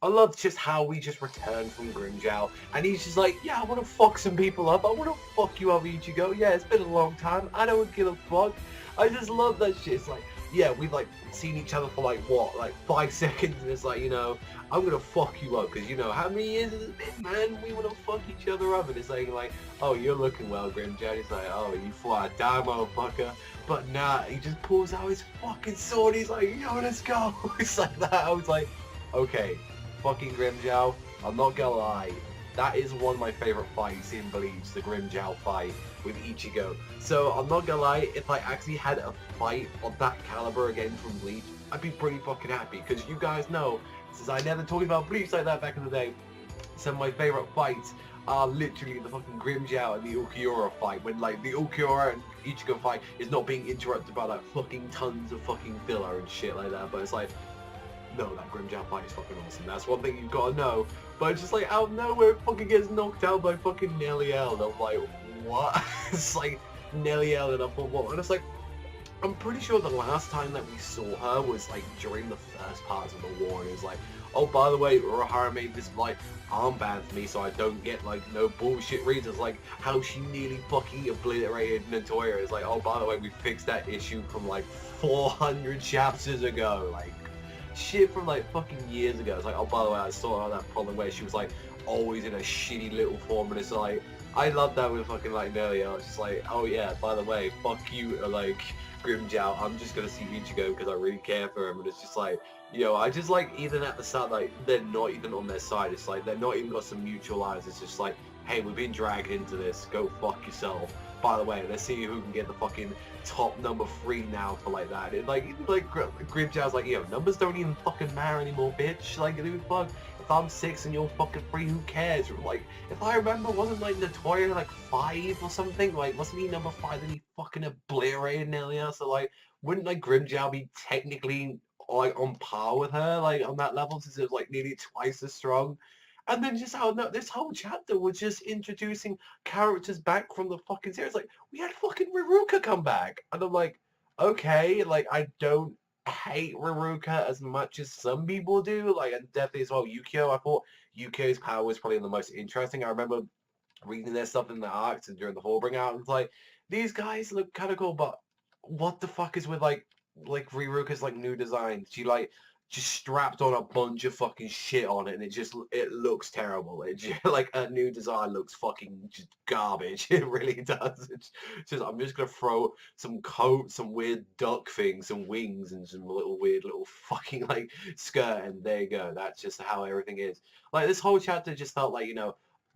I love just how we just returned from Grimmjow, and he's just like, yeah, I want to fuck some people up. I want to fuck you up, Ichigo. Yeah, it's been a long time. I don't give a fuck. I just love that shit. It's like, yeah, we've like seen each other for like what, like 5 seconds, and it's like, I'm gonna fuck you up because how many years has it been, man? We want to fuck each other up, and it's like, oh, you're looking well, Grimmjow. He's like, oh, you fly die, motherfucker. But nah, he just pulls out his fucking sword. He's like, yo, let's go. It's like that. I was like, okay. Fucking Grimmjow, I'm not gonna lie, that is one of my favorite fights in Bleach, the Grimmjow fight with Ichigo. So I'm not gonna lie, if I actually had a fight of that caliber again from Bleach, I'd be pretty fucking happy, because you guys know, since I never talked about Bleach like that back in the day, some of my favorite fights are literally the fucking Grimmjow and the Ulquiorra fight, when like the Ulquiorra and Ichigo fight is not being interrupted by like fucking tons of fucking filler and shit like that, but it's like, no, that Grimmjow fight is fucking awesome. That's one thing you've got to know. But it's just like, out of nowhere, it fucking gets knocked out by fucking Nelliel. And I'm like, what? It's like, Nelliel, and I thought, what? And it's like, I'm pretty sure the last time that we saw her was like during the first parts of the war. And it was like, oh, by the way, Urahara made this like armband for me so I don't get like no bullshit reasons. Like how she nearly fucking obliterated Natoya. It's like, oh, by the way, we fixed that issue from like 400 chapters ago. Like, shit from like fucking years ago. It's like, oh, by the way, I saw her that problem where she was like always in a shitty little form, and it's like, I love that with fucking like Nelly. I was just like, oh yeah, by the way, fuck you, like Grimmjow. I'm just gonna see Ichigo because I really care for him, and it's just like, I just like even at the start, like they're not even on their side. It's like they're not even got some mutual allies. It's just like, hey, we've been dragged into this. Go fuck yourself. By the way, let's see who can get the fucking top number 3 now for like that. It, like Grimmjow's like, numbers don't even fucking matter anymore, bitch. Like, dude, fuck. If I'm 6 and you're fucking 3, who cares? Like, if I remember, wasn't like Natoya like 5 or something? Like, wasn't he number 5 and he fucking obliterated Nelia? So like, wouldn't like Grimmjow be technically like on par with her, like on that level, since it was like nearly twice as strong? And then just how no, this whole chapter was just introducing characters back from the fucking series. Like, we had fucking Riruka come back. And I'm like, okay, like, I don't hate Riruka as much as some people do. Like, and definitely as well, Yukio. I thought Yukio's power was probably the most interesting. I remember reading their stuff in the arcs and during the Hallbring out, and it's like, these guys look kind of cool, but what the fuck is with, like Riruka's, like, new design? She, like, just strapped on a bunch of fucking shit on it, and it looks terrible. It just, like, a new design looks fucking just garbage. It really does. It's just, I'm just gonna throw some coat, some weird duck thing, some wings, and some weird little fucking like skirt, and there you go. That's just how everything is. Like, this whole chapter just felt like,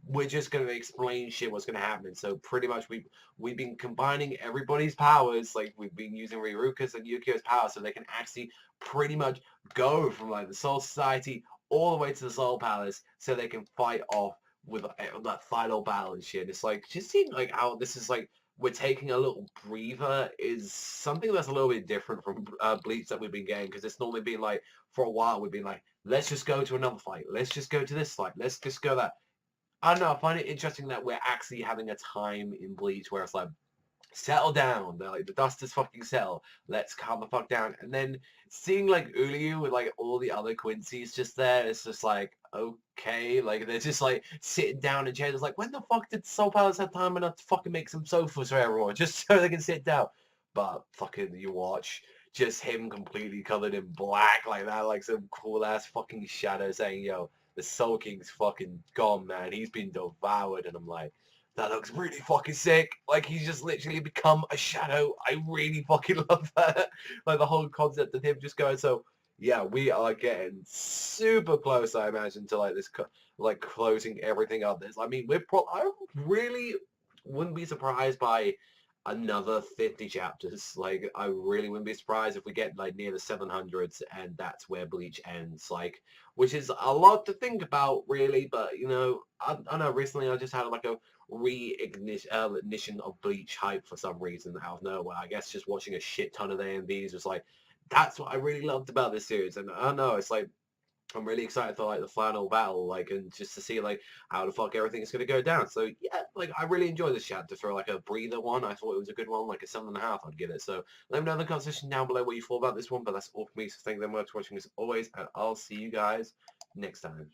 we're just going to explain shit what's going to happen. So pretty much we've been combining everybody's powers. Like, we've been using Riruka's and Yukio's power so they can actually pretty much go from like the Soul Society all the way to the Soul Palace so they can fight off with that final battle and shit. It's like, just seeing like how this is like, we're taking a little breather is something that's a little bit different from Bleach that we've been getting, because it's normally been like, for a while we've been like, let's just go to another fight. Let's just go to this fight. Let's just go that. I don't know, I find it interesting that we're actually having a time in Bleach where it's like, settle down. They're like, the dust is fucking settled. Let's calm the fuck down. And then seeing like Uryu with like all the other Quincy's just there, it's just like, okay. Like, they're just like sitting down in chairs. It's like, when the fuck did Soul Palace have time enough to fucking make some sofas for everyone just so they can sit down? But fucking you watch just him completely covered in black like that, like some cool ass fucking shadow saying, yo, the Soul King's fucking gone, man. He's been devoured. And I'm like, that looks really fucking sick. Like, he's just literally become a shadow. I really fucking love that. Like, the whole concept of him just going, so, yeah, we are getting super close, I imagine, to, like, this, like, closing everything up. This, I mean, I really wouldn't be surprised by another 50 chapters. Like, I really wouldn't be surprised if we get, like, near the 700s, and that's where Bleach ends. Like, which is a lot to think about, really, but, I know recently I just had, like, a ignition of Bleach hype for some reason out of nowhere. I guess just watching a shit ton of the AMVs was like, that's what I really loved about this series. And I don't know, it's like, I'm really excited for like the final battle, like, and just to see like how the fuck everything is gonna go down. So yeah, like, I really enjoyed this chapter. For like a breather one, I thought it was a good one, like a 7.5 I'd give it. So let me know in the comment section down below what you thought about this one. But that's all for me, so thank you very much for watching as always, and I'll see you guys next time.